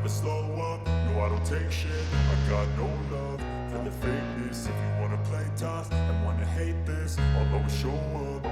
never slow up, no I don't take shit. I got no love for the fakeness. If you wanna play tough and wanna hate this, I'll always show up.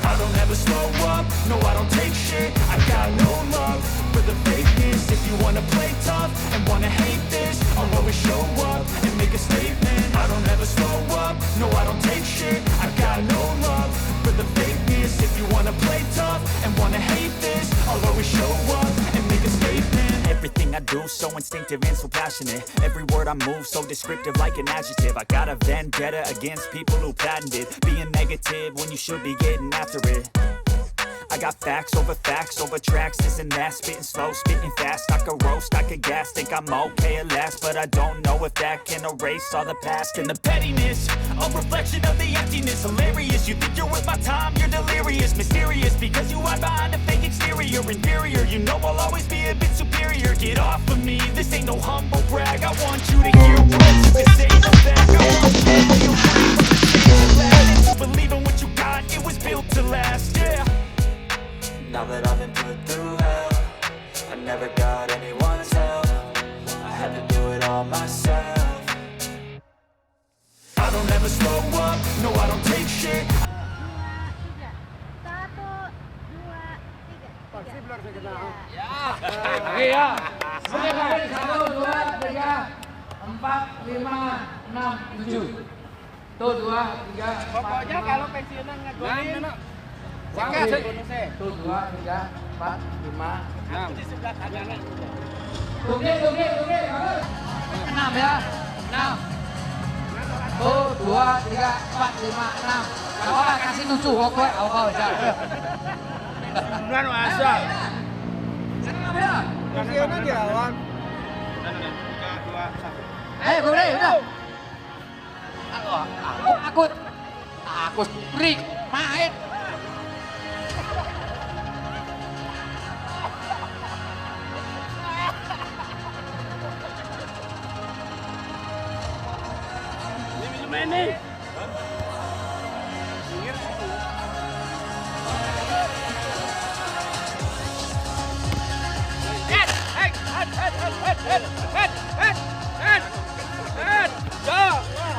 I don't ever slow up, no I don't take shit. I got no love for the fakeness. If you wanna play tough and wanna hate this, I'll always show up and make a statement. I don't ever slow up, no I don't take shit. I got no love for the fakeness. If you wanna play tough and wanna hate this, I'll always show up and make a statement. Everything I do so instinctive and so passionate. Every word I move so descriptive like an adjective. I got a vendetta against people who patented being negative when you should be getting after it. I got facts over tracks, this and that. Spitting slow, spitting fast. I could roast, I could gas. Think I'm okay at last, but I don't know if that can erase all the past. And the pettiness, a reflection of the emptiness. Hilarious, you think you're worth my time, you're delirious. Mysterious, because you hide behind a fake exterior. Inferior, you know I'll always be a bit superior. Get off of me, this ain't no humble brag. I want you to hear words you can say them back. I want you to feel free to believe in what you got, it was built to last, yeah. Now that I've been put through hell, I never got anyone's help. I had to do it all myself. I don't ever slow up, no I don't take shit. 1, 2, 3. Iya. Saya kembali 1, 2, 3, 4, 5, 6, 7. Tuh 2, 3. Pokoknya kalau pensiunan ngegolin. Tuh 2, 3, 4, 5, 6. Di sebelah kanan. Tunggu. 6 ya. 6. Tuh 2, 3, 4, 5, 6. Kalau kasih 7 kok awal aja. Bukan asal. Pensiunan dilawan. 3, 2, 1. Boleh udah. Aku break main. Ini.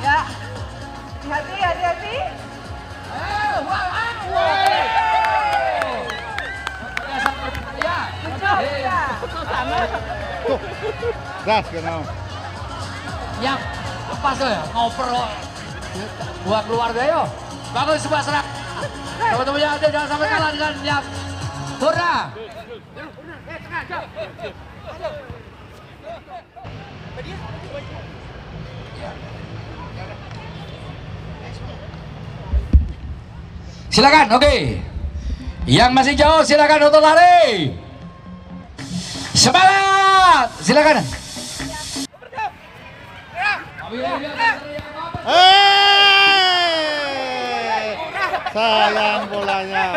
Ya, hati-hati. Gas genau. Yang pas tuh ya, ngoper buat keluarga yo. Bagus sebuah serang. Teman-teman yang ada jangan sampai kalah dengan yang Hurra. Silakan, oke. Yang masih jauh silakan untuk lari. Semangat, silakan. Sayang bolanya.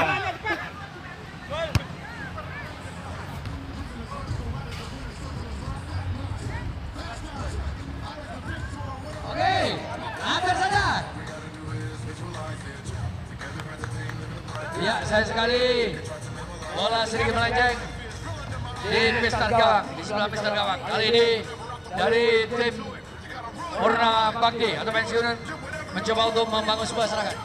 Oke, hampir saja. Ya, saya sekali bola sedikit melenceng di pistan gawang, di sebelah pistan gawang. Kali ini dari tim Murna Bakti atau pensiunan mencoba untuk membangun sebuah serangan.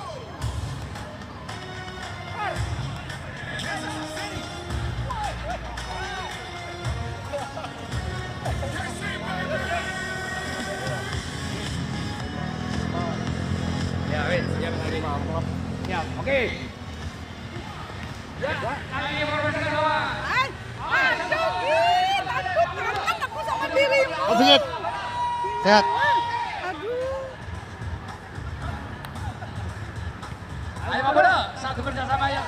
Ya, oke. Ya, kali ini formasi gawang. Takut kangen aku sama dirimu. Sehat. Sehat. Ayo Pak Bodo, satu bersama ya.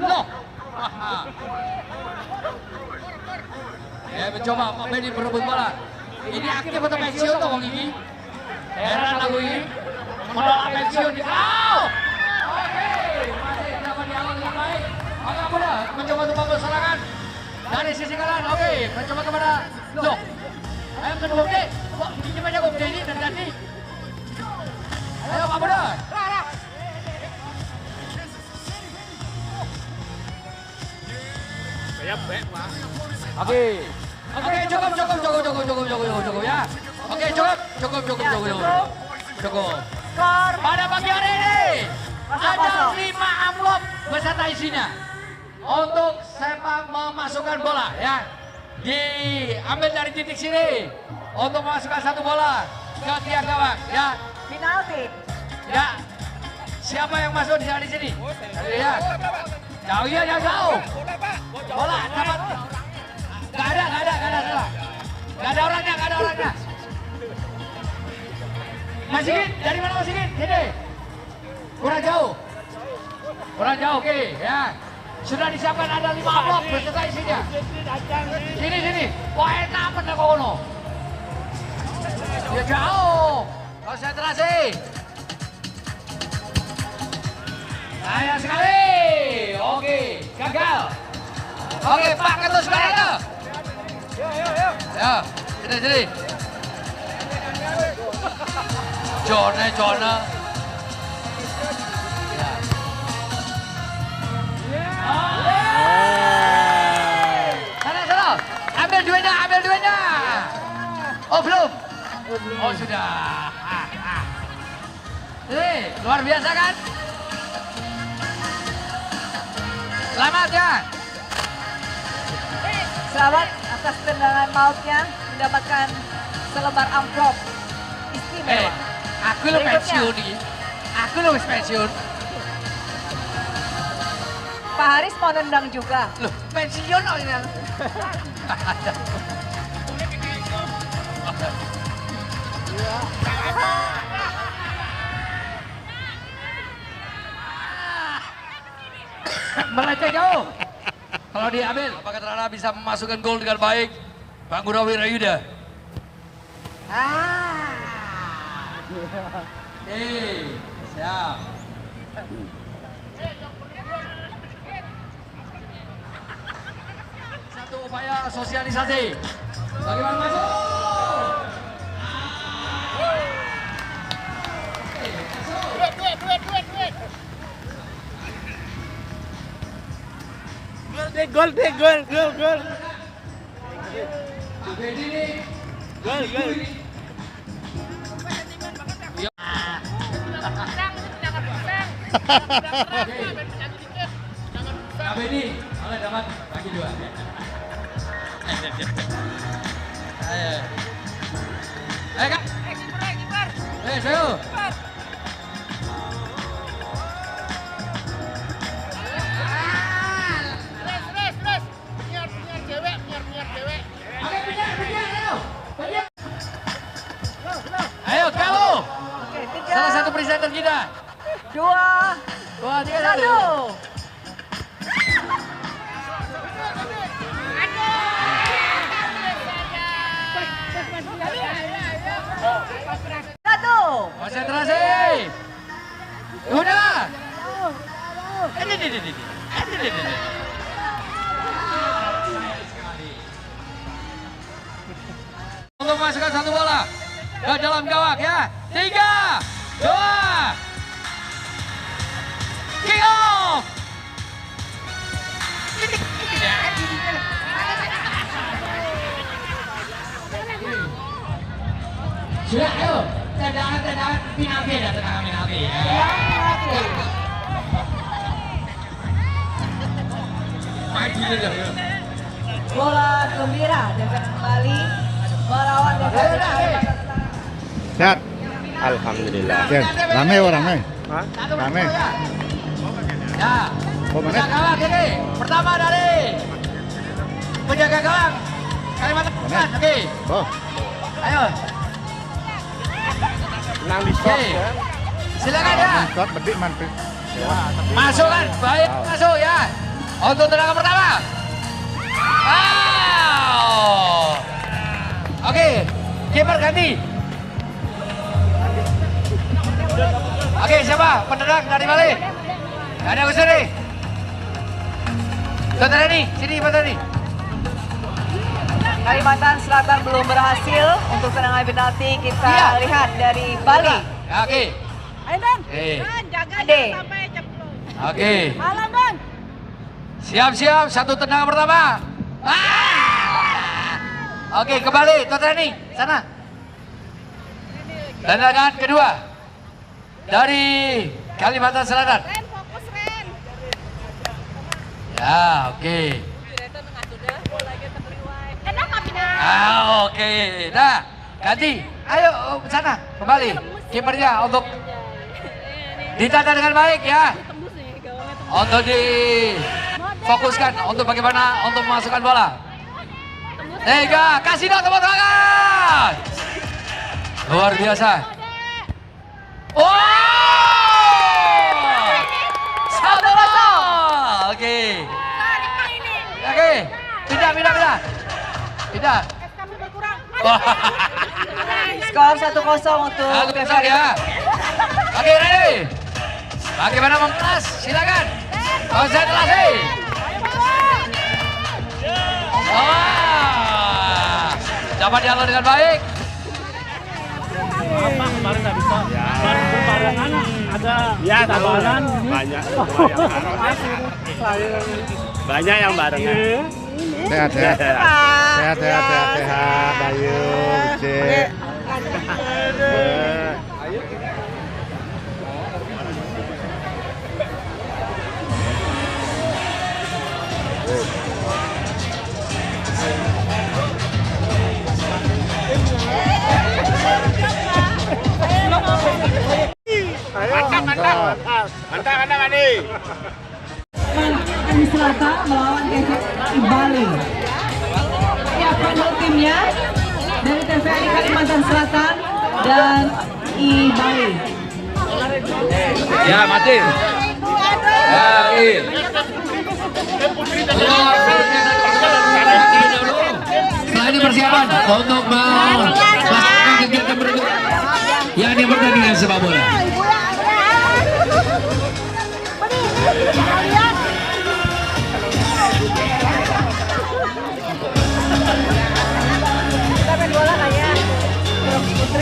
Loh. Ya, mencoba Pak Benny merebut bola. Ini aktif atau pensiun tuh Wong ini? Heran lagu ini. Menolak pensiun di kau. Oke, masih dapat di awal yang baik. Pak Bodo mencoba untuk membangun serangan dari sisi kanan. Oke, mencoba kepada Loh. Ayo kedua Bukti. Ini banyak Bukti ini dan tadi. Ayo Pak Bodo. Oke. Oke, cukup ya. Oke, cukup. Skor Pada pagi hari ini ada 0-0. 5 amplop beserta isinya untuk sepak memasukkan bola ya. Diambil dari titik sini untuk memasukkan satu bola ke tiang gawang ya. Penalti. Ya. Siapa yang masuk di sini? Ya. Jauh ya, jauh. Bola dapat. Gak ada salah. Gak ada orangnya. Masikin, dari mana Masikin? Sini. Kurang jauh, oke ya. Sudah disiapkan ada 5 amplop beserta isinya. Sini. Wah enak bener kono. Ya jauh. Konsentrasi. Sayang sekali. Oke, gagal. Oke, Pak Ketus sekarang. Ya, sini. Jona. Sana. Ambil duitnya. Oh, belum. Oh, sudah. Luar biasa kan? Selamat ya. Selamat atas tendangan mautnya mendapatkan selebar amplop istimewa. Aku lo pensiun nih. Aku lo pensiun. Pak Haris mau nendang juga. Loh, pensiun oh ini. Meleceh jauh. Kalau diambil, apakah Trana bisa memasukkan gol dengan baik? Bang Gurawi Rayuda. Siap. Satu upaya sosialisasi. Bagaimana masuk? Gol. Kabedi, oleh dapat bagi 2. Ayo. Kak. Sayo. Ayo kamu. Oke, 3, Salah satu presenter kita. 2, 1. Konsentrasi. Udah. Ini. Untuk memasukkan satu bola ke dalam gawang ya. 3, 2, kick off. Sudah, ayo. Tendangan penalti ada tendangan penalti. Maju aja. bola gembira dan kembali melawan dengan Sehat. Alhamdulillah. Sehat. Rame orangnya. Hah? Rame. Ya. Oh, mana? Penjaga gawang ini. Pertama dari penjaga gawang Kalimantan Selatan. Oke. Oh. Ayo. Nang di shot Oke. ya. Silakan ya. Shot bedik mantep. Masuk kan? Baik, masuk ya. Untuk tendangan pertama. Wow. Oke, kiper ganti. Oke, siapa? Penendang dari Bali. Ada Gus nih. Tonton ini, sini Tonton ini. Kalimantan Selatan belum berhasil untuk tendangan penalti. Kita Iya. lihat dari Bali. Ya, oke. Ayo Dan, Eh. jaga sampai Oke. Alam Dan. Siap-siap, satu tendangan pertama. Oke, kembali, Tuan Rani, sana. Tendangan kedua dari Kalimantan Selatan. Ya, oke. Oke. Nah, ganti. Ayo, sana, kembali. Kipernya untuk ditata dengan baik ya. Untuk difokuskan untuk bagaimana untuk memasukkan bola. Tiga, kasih dong tepuk tangan. Luar biasa. Satu gol. Oke. Pindah. Skor 1-0 untuk TVRI. Ya. Oke, ready. Bagaimana membalas? Silakan. Konsentrasi. Dapat dialog dengan baik. Apa kemarin nggak bisa? Kemarin berbarengan ada Ya, tabanan. banyak yang barengan. Sehat. Ayo, cek. Mantap nih. Kami Selatan melawan TVRI Bali. Ya, panel timnya dari TVRI Kalimantan Selatan dan I Bali. Ya, mati. Setelah ini persiapan untuk melaksanakan kegiatan berikut, yakni pertandingan sepak bola.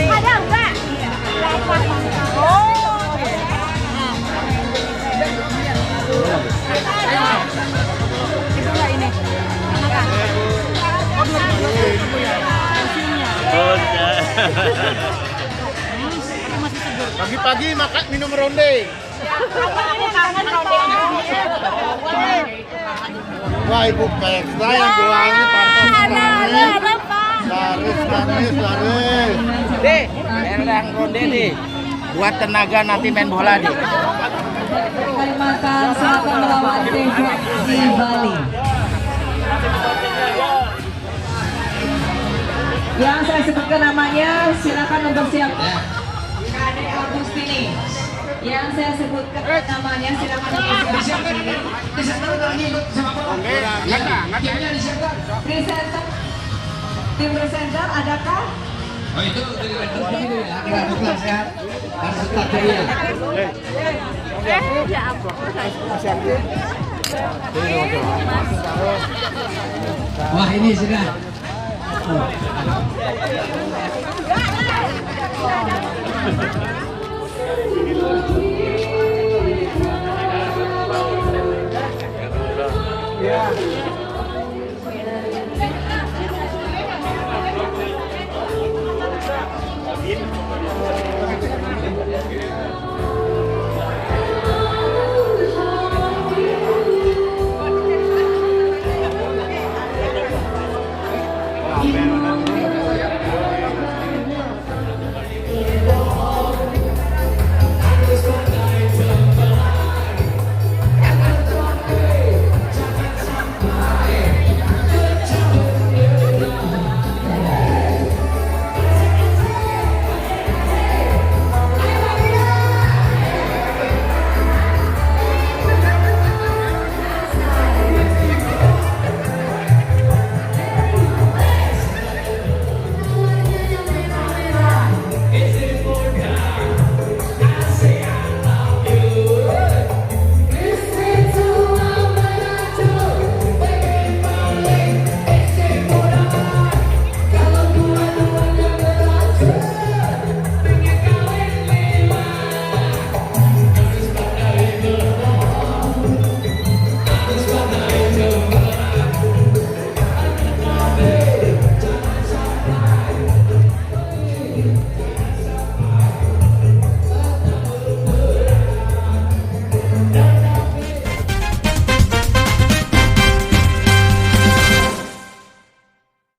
Ada enggak? Oh. Pagi-pagi makan minum ronde. Wah, ibu kayak saya yang jualnya pantas laris. Deh, yang ronde nih. Buat tenaga nanti main bola nih. Kalimantan Selatan melawan TVRI Bali. Yang saya sebutkan namanya, silakan mempersiap. Kade Agustini. Yang saya sebutkan namanya, silakan mempersiap. Presenter, tim presenter, adakah? Oh itu ya, harus sehat, harus tetap ceria. Wah ini sudah.